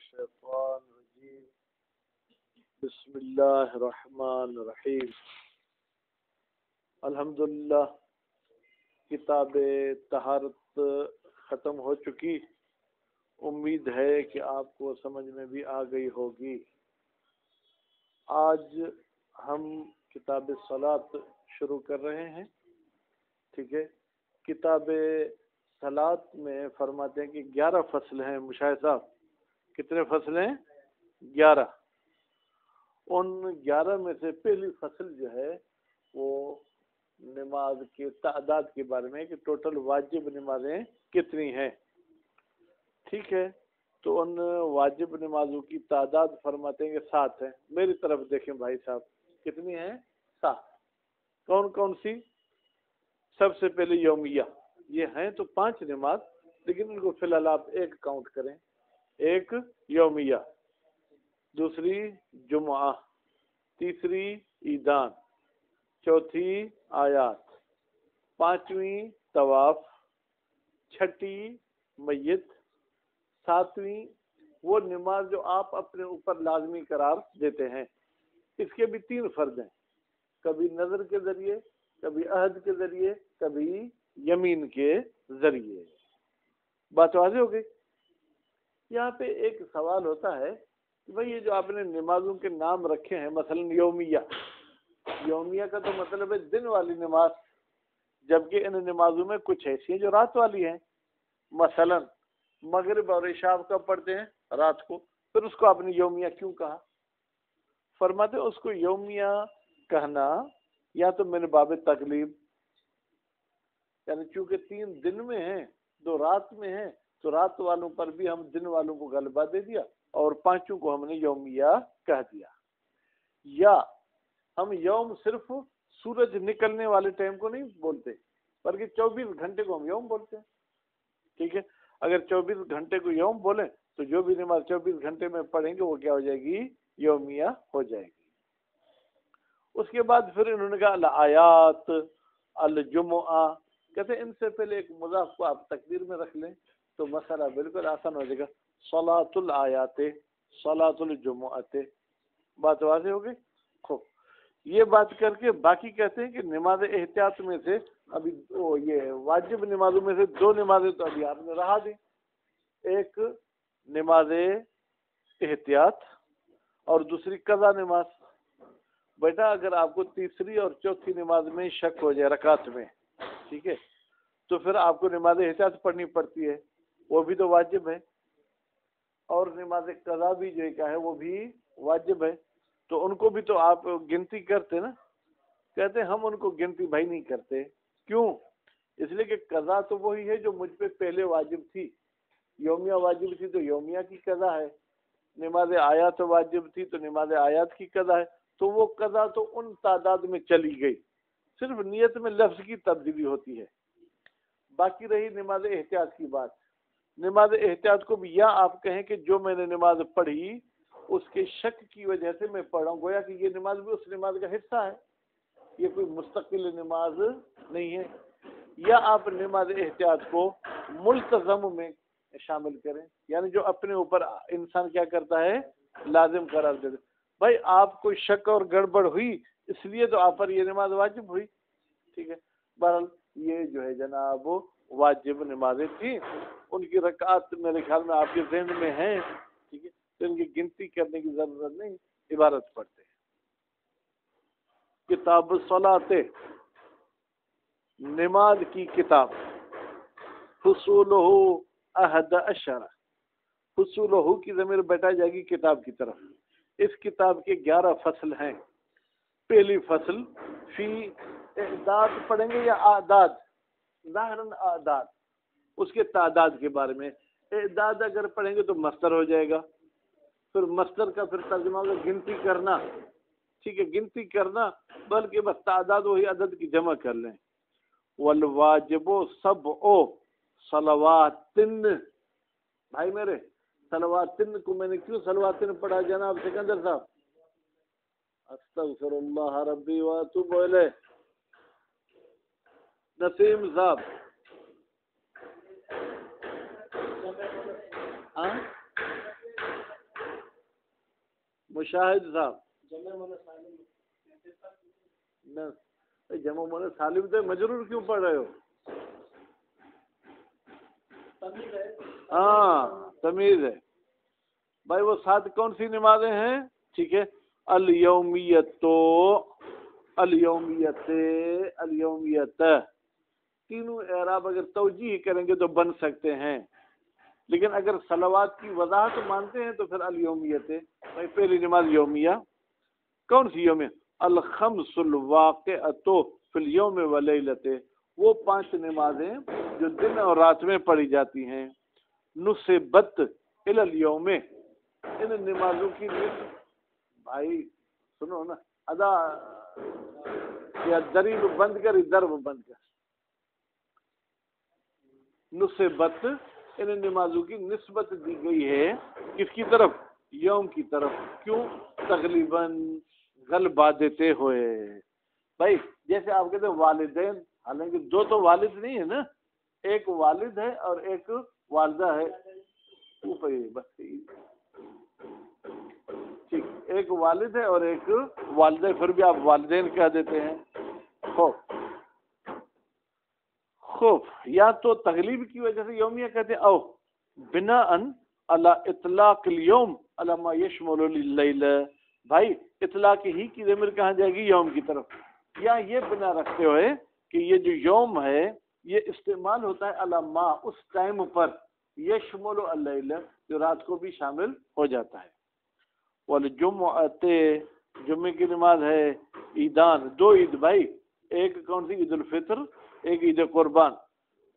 الشیطان الرجیم بسم اللہ الرحمن الرحیم الحمدللہ کتاب طہارت ختم ہو چکی. امید ہے کہ آپ کو سمجھ میں بھی آ گئی ہوگی. آج ہم کتاب صلاۃ شروع کر رہے ہیں. ٹھیک ہے. کتاب صلاۃ میں فرماتے ہیں کہ 11 فصل ہیں. مشاہد صاحب کتنے فصل ہیں؟ 11. ان 11 میں سے پہلی فصل جو ہے وہ نماز کی تعداد کے بارے میں کہ ٹوٹل واجب نمازیں کتنی ہیں. ٹھیک ہے. تو ان واجب نمازوں کی تعداد فرماتے ہیں کہ 7 ہیں. میری طرف دیکھیں بھائی صاحب، کتنی ہیں؟ 7. کون کون سی؟ سب سے پہلے یومیہ. یہ ہیں تو 5 نماز، لیکن ان کو فی الحال آپ ایک کاؤنٹ کریں. ایک یومیہ، دوسری جمعہ، تیسری عیدان، چوتھی آیات، 5ویں طواف، 6ٹی میت، 7ویں وہ نماز جو آپ اپنے اوپر لازمی قرار دیتے ہیں. اس کے بھی 3 فرض ہیں، کبھی نظر کے ذریعے، کبھی عہد کے ذریعے، کبھی یمین کے ذریعے. بات واضح ہو گئی؟ یہاں پہ ایک سوال ہوتا ہے کہ بھئی یہ جو آپ نے نمازوں کے نام رکھے ہیں، مثلا یومیہ، یومیہ کا تو مطلب ہے دن والی نماز، جبکہ ان نمازوں میں کچھ ایسی ہیں جو رات والی ہیں. مثلا مغرب اور عشاء کب پڑھتے ہیں؟ رات کو. پھر اس کو آپ نے یومیہ کیوں کہا؟ فرماتے ہیں اس کو یومیہ کہنا یا تو من باب تقلیب، یعنی چونکہ 3 دن میں ہیں، 2 رات میں ہیں، تو رات والوں پر بھی ہم دن والوں کو غلبہ دے دیا اور 5 کو ہم نے یومیہ کہہ دیا. یا ہم یوم صرف سورج نکلنے والے ٹائم کو نہیں بولتے، بلکہ 24 گھنٹے کو ہم یوم بولتے ہیں. ٹھیک ہے. اگر 24 گھنٹے کو یوم بولیں تو جو بھی نماز 24 گھنٹے میں پڑھیں گے وہ کیا ہو جائے گی؟ یومیہ ہو جائے گی. اس کے بعد پھر انہوں نے کہا الآیات، الجمعہ. کہتے ہیں ان سے پہلے ایک مضاف کو آپ تقدیر میں رکھ لیں تو مسئلہ بالکل آسان ہو جائے گا. صلاۃ الآیات، صلاۃ الجمعۃ. بات واضح ہو گئی؟ خوب. یہ بات کر کے باقی کہتے ہیں کہ نماز احتیاط میں سے ابھی یہ واجب نمازوں میں سے 2 نمازیں تو ابھی آپ نے رہا دی. ایک نماز احتیاط اور دوسری قضا نماز. بیٹا اگر آپ کو تیسری اور چوتھی نماز میں شک ہو جائے رکعت میں، ٹھیک ہے، تو پھر آپ کو نماز احتیاط پڑھنی پڑتی ہے، وہ بھی تو واجب ہے. اور نماز قضا بھی جو کیا ہے وہ بھی واجب ہے. تو ان کو بھی تو آپ گنتی کرتے نا. کہتے ہیں ہم ان کو گنتی بھائی نہیں کرتے. کیوں؟ اس لیے کہ قضا تو وہی ہے جو مجھ پہ پہلے واجب تھی. یومیہ واجب تھی تو یومیہ کی قضا ہے، نماز آیات واجب تھی تو نماز آیات کی قضا ہے. تو وہ قضا تو ان تعداد میں چلی گئی، صرف نیت میں لفظ کی تبدیلی ہوتی ہے. باقی رہی نماز احتیاط کی بات. نماز احتیاط کو بھی یا آپ کہیں کہ جو میں نے نماز پڑھی اس کے شک کی وجہ سے میں پڑھ رہا ہوں، گویا کہ یہ نماز بھی اس نماز کا حصہ ہے، یہ کوئی مستقل نماز نہیں ہے. یا آپ نماز احتیاط کو ملتزم میں شامل کریں، یعنی جو اپنے اوپر انسان کیا کرتا ہے؟ لازم قرار دیتے. بھائی آپ کو شک اور گڑبڑ ہوئی اس لیے تو آپ پر یہ نماز واجب ہوئی. ٹھیک ہے. بہرحال یہ جو ہے جناب واجب نمازیں تھیں. ان کی رکعات میرے خیال میں آپ کے ذہن میں ہیں. ٹھیک ہے. تو ان کی گنتی کرنے کی ضرورت نہیں، عبارت پڑھتے ہیں. کتاب الصلاۃ، نماز کی کتاب. فصولہ 11. فصولہ کی ضمیر بیٹھا جائے گی کتاب کی طرف. اس کتاب کے 11 فصل ہیں. پہلی فصل فی اعداد پڑھیں گے یا اعداد؟ ظاہراً اعداد، اس کے تعداد کے بارے میں. اعداد اگر پڑھیں گے تو مصدر ہو جائے گا. پھر مصدر کا پھر ترجمہ ہوگا گنتی کرنا. ٹھیک ہے، گنتی کرنا، بلکہ بس تعداد وہی عدد کی جمع کر لیں. والواجب سبع صلوات. بھائی میرے صلوات کو میں نے کیوں صلوات پڑھا جناب سکندر صاحب؟ استغفر اللہ ربی واتوب الیہ. نسیم صاحب مشاہد صاحب جمع مونس سالم تو مجرور کیوں پڑھ رہے ہو؟ ہاں تمیز ہے بھائی. وہ 7 کون سی نمازیں ہیں؟ ٹھیک ہے، الیومیت، الیومیت، الیومیت، تینوں اعراب اگر توجیہ کریں گے تو بن سکتے ہیں، لیکن اگر صلوات کی وضاحت مانتے ہیں تو پھر الیومیت ہے. بھائی پہلی نماز یومیہ کون سی یومیہ؟ الخمس الواقعۃ فی الیوم ولیلۃ، وہ 5 نمازیں جو دن اور رات میں پڑھی جاتی ہیں. نصبت الی الیوم، ان نمازوں کی بھائی سنو نا، ادا یا دریب بند کر، درب بند کر. نصبت، ان نمازوں کی نسبت دی گئی ہے کس کی طرف؟ یوم کی طرف. کیوں؟ تغلیباً، غلبہ دیتے ہوئے. بھائی جیسے آپ کہتے ہیں والدین، حالانکہ 2 تو والد نہیں ہے نا، ایک والد ہے اور ایک والدہ ہے. اوپر بس ٹھیک، ایک والد ہے اور ایک والدہ، پھر بھی آپ والدین کہہ دیتے ہیں. خوب یا تو تغلیب کی وجہ سے یومیہ کہتے ہیں، او بناء علی اطلاق اليوم علی ما یشمل اللیل. بھائی اطلاق ہی کی ضمیر کہاں جائے گی؟ یوم کی طرف. یا یہ بنا رکھتے ہوئے کہ یہ جو یوم ہے یہ استعمال ہوتا ہے علی ما، اس ٹائم پر، یشمل اللیل، جو رات کو بھی شامل ہو جاتا ہے. والجمعۃ، جمعے کی نماز ہے. عیدان، 2 عید بھائی، ایک کون سی؟ عید الفطر، ایک عید قربان.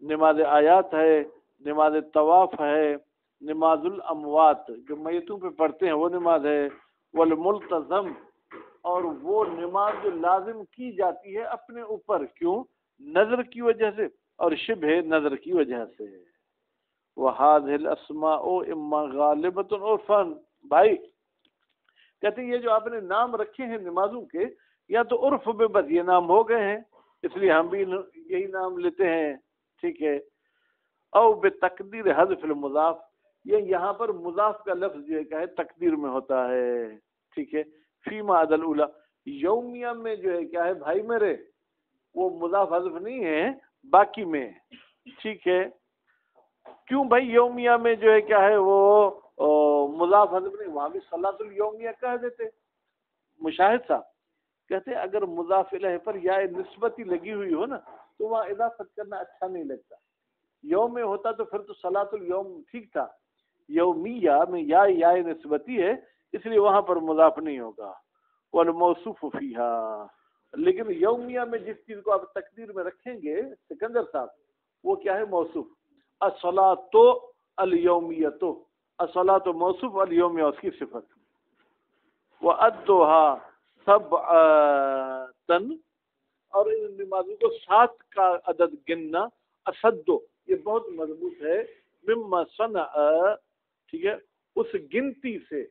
نماز آیات ہے، نماز طواف ہے، نماز الاموات جو میتوں پہ پڑھتے ہیں وہ نماز ہے. والملتزم، اور وہ نماز جو لازم کی جاتی ہے اپنے اوپر. کیوں؟ نظر کی وجہ سے اور شبہ نظر کی وجہ سے. وَهَذِهِ الْأَسْمَاءُ إِمَّا غَالِبَةٌ عُرْفًا. بھائی کہتے ہیں یہ جو آپ نے نام رکھے ہیں نمازوں کے، یا تو عرف میں بس یہ نام ہو گئے ہیں اس لیے ہم بھی یہی نام لیتے ہیں، ٹھیک ہے. او بتقدیر حذف المضاف، یہ یہاں پر مضاف کا لفظ جو ہے کیا ہے تقدیر میں ہوتا ہے، ٹھیک ہے. فیما عدل اولا، یومیہ میں جو ہے کیا ہے بھائی میرے، وہ مضاف حذف نہیں ہے، باقی میں، ٹھیک ہے. کیوں بھائی یومیہ میں جو ہے کیا ہے وہ مضاف حذف نہیں، وہاں بھی صلاۃ الیومیہ کہہ دیتے. مشاہد صاحب کہتے ہیں اگر مضاف الیہ پر یا نسبت ہی لگی ہوئی ہو نا تو وہاں اضافت کرنا اچھا نہیں لگتا. یوم میں ہوتا تو پھر تو صلاۃ الیوم ٹھیک تھا. یومیہ میں یا نسبتی ہے اس لیے وہاں پر مضاف نہیں ہوگا. والموصوف فیہا، لیکن یومیہ میں جس چیز کو آپ تقدیر میں رکھیں گے سکندر صاحب، وہ کیا ہے؟ موصوف. الصلاۃ الیومیۃ، الصلاۃ موصوف، الیومیہ اس کی صفت. وَأَدُّهَا سَبْعَةً، اور ان نمازوں کو 7 کا عدد گننا. اسد، یہ بہت مضبوط ہے. مما صنع، ٹھیک ہے، اس گنتی سے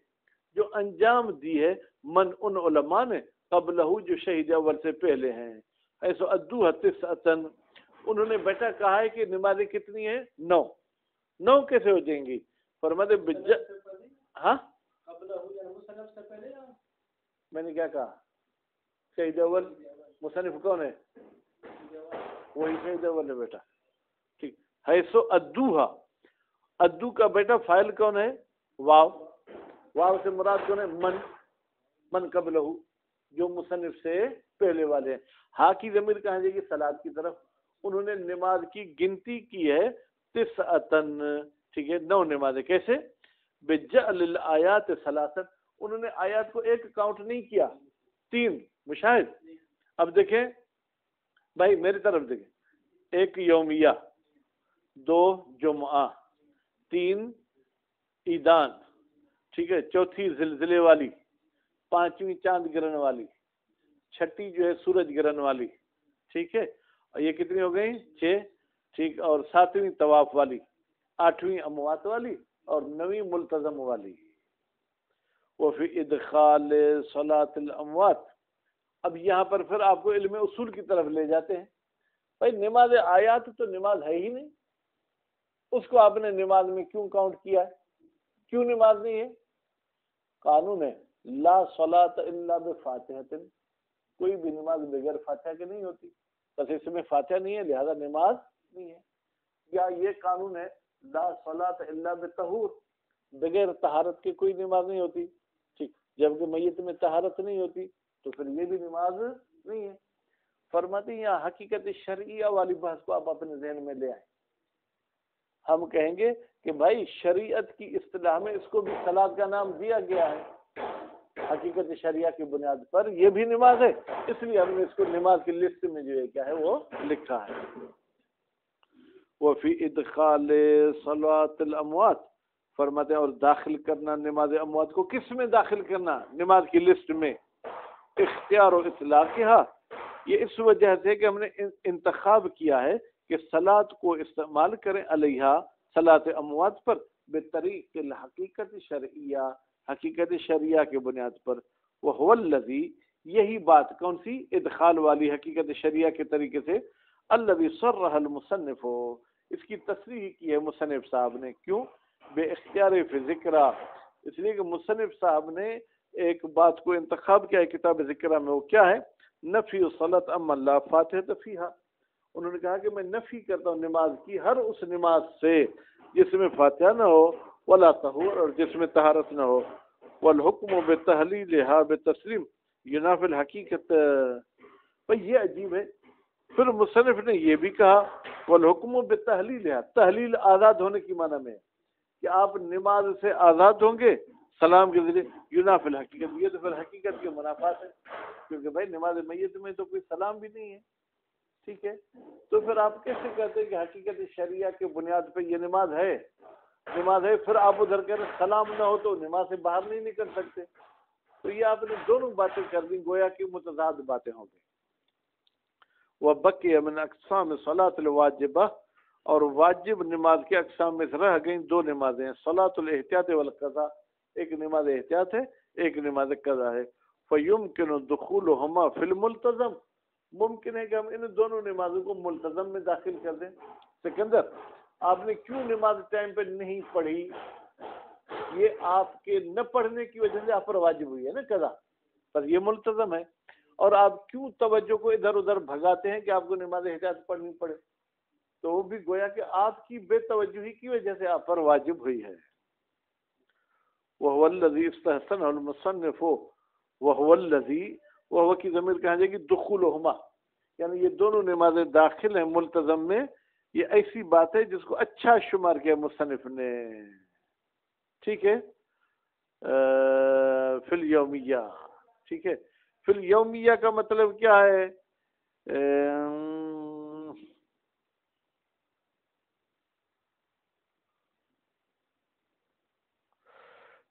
جو انجام دی ہے من ان علماء نے قبلہ جو شہید اول سے پہلے ہیں. ایسو ادوها 9، انہوں نے بیٹا کہا ہے کہ نمازیں کتنی ہیں؟ 9 کیسے ہو جائیں گی؟ فرماتے ہاں میں نے کیا کہا؟ شہید اول مصنف کون ہے؟ وہی شہید اول ہے بیٹا، ٹھیک ہے. سو ادوہا، ادو کا بیٹا فائل کون ہے؟ واو. واو سے مراد کون ہے؟ من قبلہ، جو مصنف سے پہلے والے ہیں. ہاں کی ضمیر کہاں جائے گی؟ صلاۃ کی طرف. انہوں نے نماز کی گنتی کی ہے 9، ٹھیک ہے، 9 نمازیں. کیسے؟ بجعل الآیات 3، انہوں نے آیات کو ایک کاؤنٹ نہیں کیا، 3. مشاہد اب دیکھیں بھائی میری طرف دیکھیں، 1 یومیہ، 2 جمعہ، 3 عیدان، ٹھیک ہے، 4 زلزلے والی، 5ویں چاند گرہن والی، 6 جو ہے سورج گرہن والی، ٹھیک ہے. اور یہ کتنی ہو گئی؟ 6، ٹھیک. اور 7ویں طواف والی، 8ویں اموات والی، اور 9ویں ملتزم والی. وفی ادخال صلاۃ الاموات، اب یہاں پر پھر آپ کو علم اصول کی طرف لے جاتے ہیں. بھائی نماز آیات تو نماز ہے ہی نہیں، اس کو آپ نے نماز میں کیوں کاؤنٹ کیا ہے؟ کیوں نماز نہیں ہے؟ قانون ہے لا صلاۃ الا بفاتحۃ، کوئی بھی نماز بغیر فاتحہ کے نہیں ہوتی، بس اس میں فاتحہ نہیں ہے لہذا نماز نہیں ہے۔ یا یہ قانون ہے لا صلاۃ الا بطہور، بغیر طہارت کے کوئی نماز نہیں ہوتی، ٹھیک، جبکہ میت میں طہارت نہیں ہوتی تو پھر یہ بھی نماز نہیں ہے۔ فرماتے ہیں یہاں حقیقت شرعیہ والی بحث کو آپ اپنے ذہن میں لے آئیں۔ ہم کہیں گے کہ بھائی شریعت کی اصطلاح میں اس کو بھی صلاۃ کا نام دیا گیا ہے، حقیقت شریعہ کی بنیاد پر یہ بھی نماز ہے، اس لیے ہم نے اس کو نماز کی لسٹ میں جو ہے کیا ہے وہ لکھا ہے۔ وفی ادخال صلاۃ الاموات، فرماتے ہیں اور داخل کرنا نماز اموات کو کس میں داخل کرنا؟ نماز کی لسٹ میں۔ اختیار و اطلاقها، یہ اس وجہ سے کہ ہم نے انتخاب کیا ہے کہ صلاۃ کو استعمال کریں علیہا، صلاۃ اموات پر، بطریق الحقیقت شرعیہ، حقیقت شرعیہ کے بنیاد پر۔ وہو الذی، یہی بات کون سی؟ ادخال والی حقیقت شرعیہ کے طریقے سے، الذی صرح المصنف، اس کی تصریح کی ہے مصنف صاحب نے، کیوں؟ بے اختیار فی ذکرہ، اس لیے کہ مصنف صاحب نے ایک بات کو انتخاب کیا ہے کتاب ذکرہ میں، وہ کیا ہے؟ نفی الصلاۃ اما لا فاتحۃ فیہا، انہوں نے کہا کہ میں نفی کرتا ہوں نماز کی ہر اس نماز سے جس میں فاتحہ نہ ہو، ولا طہور، اور جس میں طہارت نہ ہو، والحکم بتحلیلھا بتسلیم ینافی الحقیقت۔ بھئی یہ عجیب ہے، پھر مصنف نے یہ بھی کہا والحکم بتحلیلھا، تحلیل آزاد ہونے کی معنی میں کہ آپ نماز سے آزاد ہوں گے سلام کے ذریعے، ینافی الحقیقت، یہ تو پھر حقیقت کے منافات ہے، کیونکہ بھائی نماز میت میں تو کوئی سلام بھی نہیں ہے، ٹھیک ہے، تو پھر آپ کیسے کہتے ہیں کہ حقیقت شریعہ کے بنیاد پہ یہ نماز ہے؟ نماز ہے، پھر آپ ادھر کہہ رہے سلام نہ ہو تو نماز سے باہر نہیں نکل سکتے، تو یہ آپ نے دونوں باتیں کر دیں، گویا کہ متضاد باتیں ہوں گی۔ وبقي من اقسام صلاۃ الواجبہ، اور واجب نماز کے اقسام میں سے رہ گئیں دو نمازیں ہیں، صلاۃ الاحتیاط والقضاء، ایک نماز احتیاط ہے، ایک نماز قضا ہے۔ فیمکن دخولہما فی الملتزم، ممکن ہے کہ ہم ان دونوں نمازوں کو ملتزم میں داخل کر دیں۔ سکندر، آپ نے کیوں نماز ٹائم پہ نہیں پڑھی؟ یہ آپ کے نہ پڑھنے کی وجہ سے آپ پر واجب ہوئی ہے نا قضا، پر یہ ملتزم ہے، اور آپ کیوں توجہ کو ادھر ادھر بھگاتے ہیں کہ آپ کو نماز احتیاط پڑھنی پڑے؟ تو وہ بھی گویا کہ آپ کی بے توجہی کی وجہ سے آپ پر واجب ہوئی ہے۔ وَهُوَ الَّذِي اسْتَحْسَنَهُ الْمُصَنِّفُ، وَهُوَ الَّذِي، وَهُوَ کی ضمیر کہاں جائے گی؟ دخولہما، یعنی یہ دونوں نمازیں داخل ہیں ملتزم میں، یہ ایسی بات ہے جس کو اچھا شمار کیا مصنف نے، ٹھیک ہے، فی الیومیہ، ٹھیک ہے، فی الیومیہ کا مطلب کیا ہے؟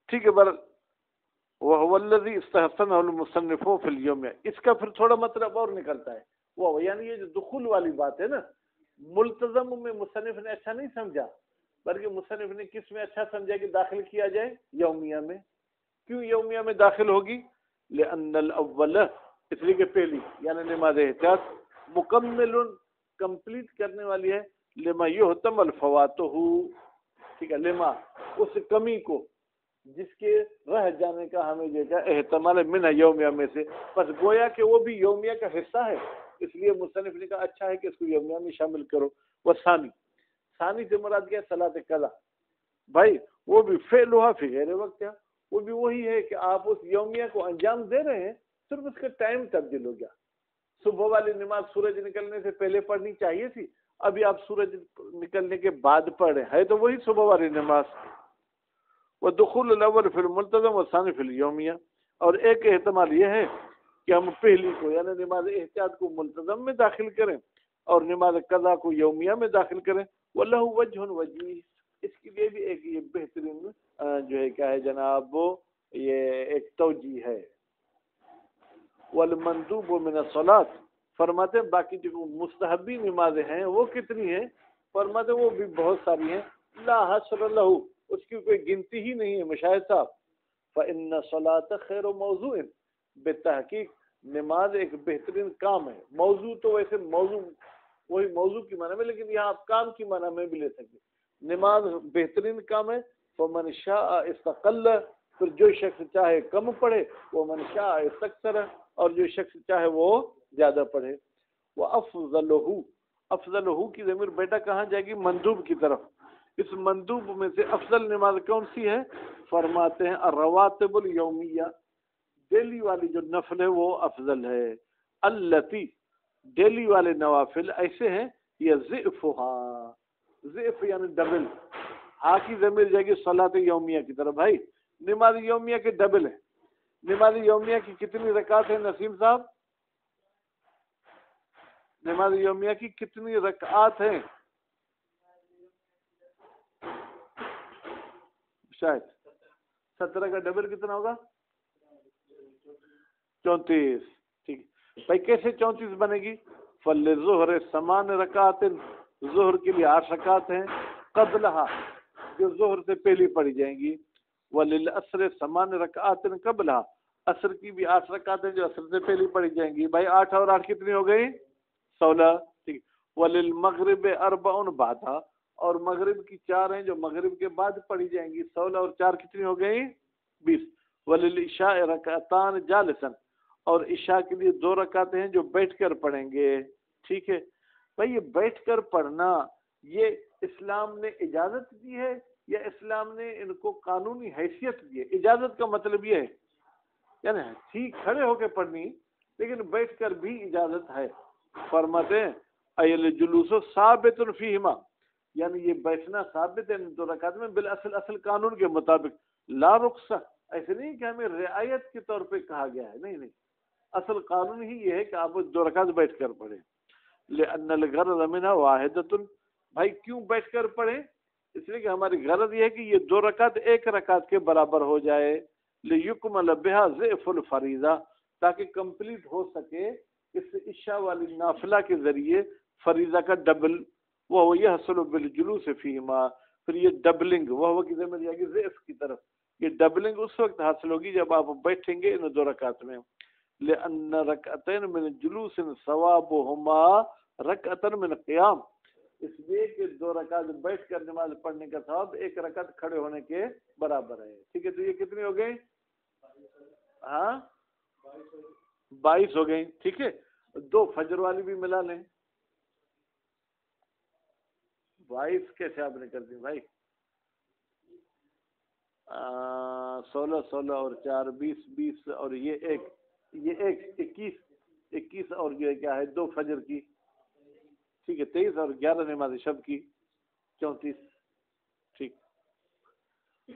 ٹھیک ہے، وَهُوَ الَّذِي اسْتَحْسَنَهُ الْمُصَنِّفُ فِي الْيَوْمِ، اس کا پھر تھوڑا مطلب اور نکلتا ہے، وہ یعنی یہ جو دخول والی بات ہے نا، ملتزم میں مصنف نے اچھا نہیں سمجھا، بلکہ مصنف نے کس میں اچھا سمجھا کہ داخل کیا جائے؟ یومیہ میں۔ کیوں یومیہ میں داخل ہوگی؟ لأن الاول، اس لیے کہ پہلی یعنی نماز احتیاط مکمل، کمپلیٹ کرنے والی ہے، لما یحتمل فواتہ، ٹھیک ہے، لما اس کمی کو جس کے رہ جانے کا ہمیں جو ہے احتمال ہے، من یومیہ میں سے، بس گویا کہ وہ بھی یومیہ کا حصہ ہے، اس لیے مصنف نے کہا اچھا ہے کہ اس کو یومیہ میں شامل کرو۔ وہ ثانی سے مراد کیا؟ صلاۃ قضا، بھائی وہ بھی فعلھا فی غیر وقت، وہ بھی وہی ہے کہ آپ اس یومیہ کو انجام دے رہے ہیں، صرف اس کا ٹائم تبدیل ہو گیا۔ صبح والی نماز سورج نکلنے سے پہلے پڑھنی چاہیے تھی، ابھی آپ سورج نکلنے کے بعد پڑھ رہے ہیں، تو وہی صبح والی نماز۔ ودخول الاول فی الملتزم والثانی فی الیومیہ، اور ایک احتمال یہ ہے کہ ہم پہلی کو یعنی نماز احتیاط کو ملتزم میں داخل کریں اور نماز قضا کو یومیہ میں داخل کریں۔ واللہ وجہ وجیہ، اس کے لیے بھی ایک یہ بہترین جو ہے کیا ہے جناب، وہ یہ ایک توجیہ ہے۔ والمندوب من الصلاۃ، فرماتے ہیں باقی جو مستحبی نمازیں ہیں وہ کتنی ہیں؟ فرماتے ہیں وہ بھی بہت ساری ہیں، لا حصر لہ، اس کی کوئی گنتی ہی نہیں ہے مشاہد صاحب۔ فإن الصلاۃ خیر موضوع، بتحقیق نماز ایک بہترین کام ہے۔ موضوع تو ویسے موضوع وہی موضوع کی معنی میں، لیکن یہاں آپ کام کی معنی میں بھی لے سکتے، نماز بہترین کام ہے۔ فمن شاء استقل، پھر جو شخص چاہے کم پڑھے وہ من شاء استکثر، اور جو شخص چاہے وہ زیادہ پڑھے. وہ افضلہ کی ضمیر بیٹا کہاں جائے گی؟ مندوب کی طرف. اس مندوب میں سے افضل نماز کون سی ہے؟ فرماتے ہیں الرواتب الیومیہ، ڈیلی والی جو نفل ہے وہ افضل ہے. التی، ڈیلی والے نوافل ایسے ہیں، یہ ضعفها، ضعف یعنی ڈبل. ہاں کی ضمیر جائے گی صلاۃ یومیہ کی طرف. بھائی نماز یومیہ کے ڈبل ہے. نماز یومیہ کی کتنی رکعت ہے نسیم صاحب؟ نماز یومیہ کی کتنی رکعات ہیں؟ شاید 17 کا ڈبل کتنا ہوگا؟ 34. ٹھیک بھائی، کیسے 34 بنے گی؟ فلظہر سمان رکعات، ظہر کے لیے 8 رکعت ہیں، قبلہا جو ظہر سے پہلی پڑھی جائیں گی. وللعصر سمان رکعات قبلہا، عصر کی بھی 8 رکعت ہیں جو عصر سے پہلی پڑھی جائیں گی. بھائی 8 اور 8 کتنی ہو گئی؟ 16. ٹھیک. وللمغرب 4 بعدہا، اور مغرب کی 4 ہیں جو مغرب کے بعد پڑھی جائیں گی. 16 اور 4 کتنی ہو گئی؟ 20. وللعشاء رکعتان جالسا، اور عشاء کے لیے 2 رکعتیں ہیں جو بیٹھ کر پڑھیں گے. ٹھیک ہے بھائی، یہ بیٹھ کر پڑھنا یہ اسلام نے اجازت دی ہے یا اسلام نے ان کو قانونی حیثیت دی ہے؟ اجازت کا مطلب یہ ہے یعنی ٹھیک کھڑے ہو کے پڑھنی، لیکن بیٹھ کر بھی اجازت ہے. فرماتے ہیں ایل جلوس ثابت فیہما، یعنی یہ بیٹھنا ثابت ہے ان 2 رکعت میں بالاصل، اصل قانون کے مطابق. لا رخصہ، ایسے نہیں کہ ہمیں رعایت کے طور پہ کہا گیا ہے، نہیں، اصل قانون ہی یہ ہے کہ آپ 2 رکعت بیٹھ کر پڑھیں. لأن الغرض منها واحدۃ، بھائی کیوں بیٹھ کر پڑھیں؟ اس لیے کہ ہماری غرض یہ ہے کہ یہ 2 رکعت 1 رکعت کے برابر ہو جائے. لیکمل بها ضعف الفریضہ، تاکہ کمپلیٹ ہو سکے اس عشاء والی نافلہ کے ذریعے فریضہ کا ڈبل. وہ یحصل بالجلوس فیہما، پھر یہ ڈبلنگ وہ کی ذمہ جائے گی ضعف کی طرف. یہ ڈبلنگ اس وقت حاصل ہوگی جب آپ بیٹھیں گے ان 2 رکعت میں. لأن رکعتین من جلوس ثوابهما رکعتن من قیام، اس لیے کہ 2 رکعت بیٹھ کر نماز پڑھنے کا ثواب 1 رکعت کھڑے ہونے کے برابر ہے. ٹھیک ہے، تو یہ کتنی ہو گئی؟ ہاں 22 ہو گئی. ٹھیک ہے، 2 فجر والی بھی ملا لیں. 22 کیسے آپ نے کر دی بھائی؟ 16 اور 4 20 اور یہ ایک 21 اور یہ کیا ہے 2 فجر کی. ٹھیک ہے، 23 اور 11 نماز شب کی 34. ٹھیک.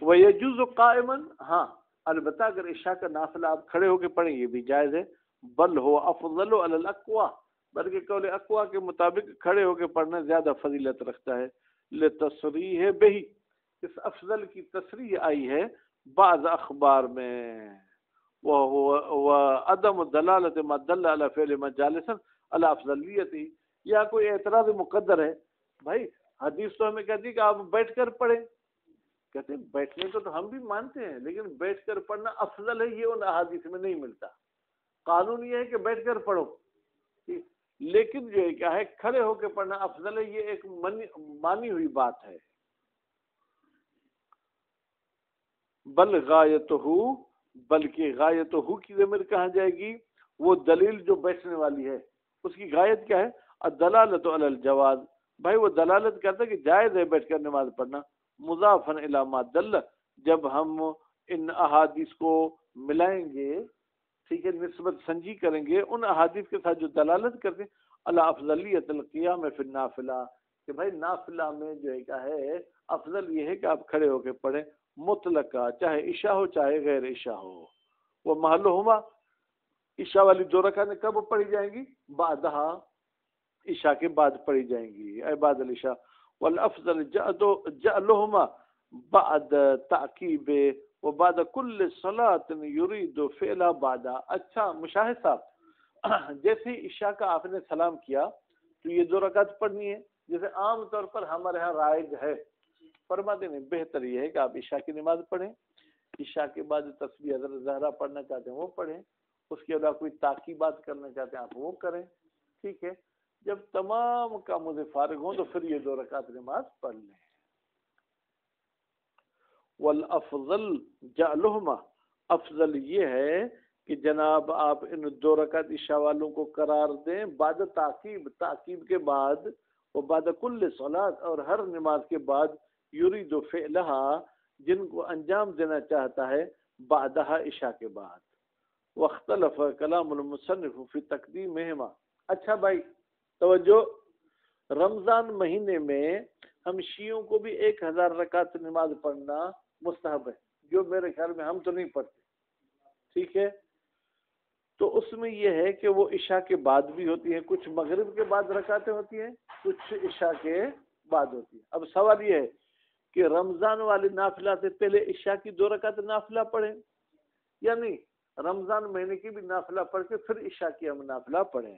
وَيَجُوزُ قَائِمًا، ہاں البتہ اگر عشاء کا نافلہ آپ کھڑے ہو کے پڑھیں یہ بھی جائز ہے. بل ہو افضل علی الاقویٰ، بلکہ قول اقویٰ کے مطابق کھڑے ہو کے پڑھنا زیادہ فضیلت رکھتا ہے. لتصریح بہی، اس افضل کی تصریح آئی ہے بعض اخبار میں. وعدم دلالت ما دل علی فعل مجالسا علی افضلیتی، یا کوئی اعتراض مقدر ہے. بھائی حدیث تو ہمیں کہتی ہے کہ آپ بیٹھ کر پڑھیں، کہتے ہیں بیٹھنے کو تو ہم بھی مانتے ہیں، لیکن بیٹھ کر پڑھنا افضل ہے یہ ان احادیث میں نہیں ملتا. قانون یہ ہے کہ بیٹھ کر پڑھو، لیکن جو کیا ہے کھڑے ہو کے پڑھنا افضل ہے، یہ ایک مانی ہوئی بات ہے. بل غایتہ، بلکہ غایتہ کی ضمیر کہاں جائے گی؟ وہ دلیل جو بیٹھنے والی ہے اس کی غایت کیا ہے؟ الدلالۃ علی الجواز، بھائی وہ دلالت کرتا ہے کہ جائز ہے بیٹھ کر نماز پڑھنا. مضافا الی ما دل، جب ہم ان احادیث کو ملائیں گے، ٹھیک ہے، نسبت سنجی کریں گے ان احادیث کے ساتھ جو دلالت کرتے ہیں علی افضلیت القیام فی النافلہ، کہ بھائی نافلہ میں جو ہے کیا ہے افضل یہ ہے کہ آپ کھڑے ہو کے پڑھیں مطلقہ، چاہے عشاء ہو چاہے غیر عشاء ہو. وہ محلہما، عشاء والی 2 رکعتیں کب پڑھی جائیں گی؟ بعدہا، عشاء کے بعد پڑھی جائیں گی، اے بعد العشاء. والافضل جعلهما بعد تعقیب وبعد كل صلاة يريد فعلا بعد. اچھا مشاہد صاحب، جیسے عشاء کا آپ نے سلام کیا تو یہ 2 رکعت پڑھنی ہے جیسے عام طور پر ہمارے ہاں رائج ہے. فرماتے ہیں بہتر یہ ہے کہ آپ عشاء کی نماز پڑھیں، عشاء کے بعد تسبیح حضرت زہرا پڑھنا چاہتے ہیں وہ پڑھیں، اس کے علاوہ کوئی تاکیبات کرنا چاہتے ہیں آپ وہ کریں. ٹھیک ہے، جب تمام کاموں سے فارغ ہوں تو پھر یہ 2 رکعت نماز پڑھ لیں. والافضل جعلہما، افضل یہ ہے کہ جناب آپ ان 2 رکعت عشاء والوں کو قرار دیں بعد تعقیب کے بعد، و بعد کل صلاۃ، اور ہر نماز کے بعد، یرید فعلہا، جن کو انجام دینا چاہتا ہے بعدہا، عشاء کے بعد. واختلف کلام المصنف فی تقدیمہما. اچھا بھائی توجہ، رمضان مہینے میں ہم شیعوں کو بھی 1000 رکعت نماز پڑھنا مستحب ہے، جو میرے خیال میں ہم تو نہیں پڑھتے، ٹھیک ہے. تو اس میں یہ ہے کہ وہ عشاء کے بعد بھی ہوتی ہیں، کچھ مغرب کے بعد رکعتیں ہوتی ہیں، کچھ عشاء کے بعد ہوتی ہیں. اب سوال یہ ہے کہ رمضان والے نافلہ سے پہلے عشاء کی 2 رکعت نافلہ پڑھیں یا نہیں، رمضان مہینے کی بھی نافلہ پڑھ کے پھر عشاء کی ہم نافلہ پڑھیں.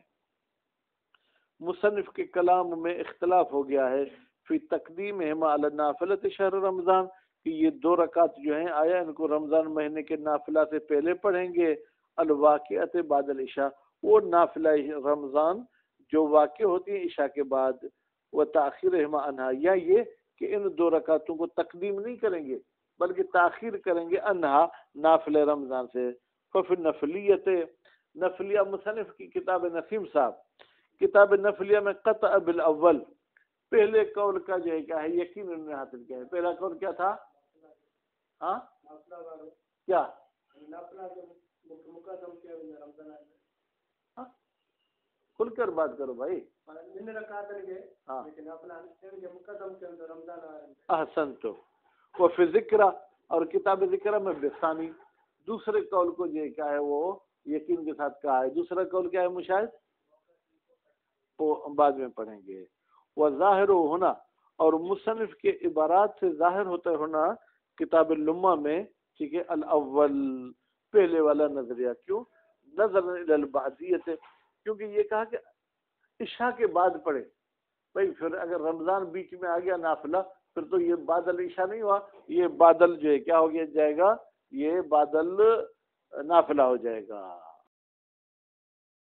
مصنف کے کلام میں اختلاف ہو گیا ہے فی تقدیمہما علی نافلۃ شہر رمضان، کہ یہ 2 رکعت جو ہیں آیا ان کو رمضان مہینے کے نافلہ سے پہلے پڑھیں گے، الواقعۃ بعد العشاء، وہ نافلہ رمضان جو واقع ہوتی ہیں عشاء کے بعد، و تاخیرہما عنہا، یا یہ کہ ان 2 رکعتوں کو تقدیم نہیں کریں گے بلکہ تاخیر کریں گے عنہا، نافلہ رمضان سے. ففی نفلیت، نفلیہ مصنف کی کتاب نسیم صاحب، کتاب نفلیہ میں قطع بالاول، پہلے قول کا جو ہے کیا ہے یقین انہوں نے حاصل کیا ہے. پہلا قول کیا تھا؟ ہاں کیا؟ کھل کر بات کرو بھائی. ہاں احسن. تو وہ فی ذکر، اور کتاب ذکر میں بثانی، دوسرے قول کو جو کیا ہے وہ یقین کے ساتھ کہا ہے. دوسرا قول کیا ہے مشاہد؟ وہ بعد میں پڑھیں گے. وہ ظاہر ہونا، اور مصنف کے عبارات سے ظاہر ہوتا ہونا کتاب اللمہ میں، ٹھیک ہے، الاول، پہلے والا نظریہ. کیوں؟ نظر الی البعدیت، کیونکہ یہ کہا کہ عشاء کے بعد پڑھے. بھائی پھر اگر رمضان بیچ میں آ گیا نافلہ، پھر تو یہ بادل عشاء نہیں ہوا، یہ بادل جو ہے کیا ہو گیا جائے گا، یہ بادل نافلہ ہو جائے گا.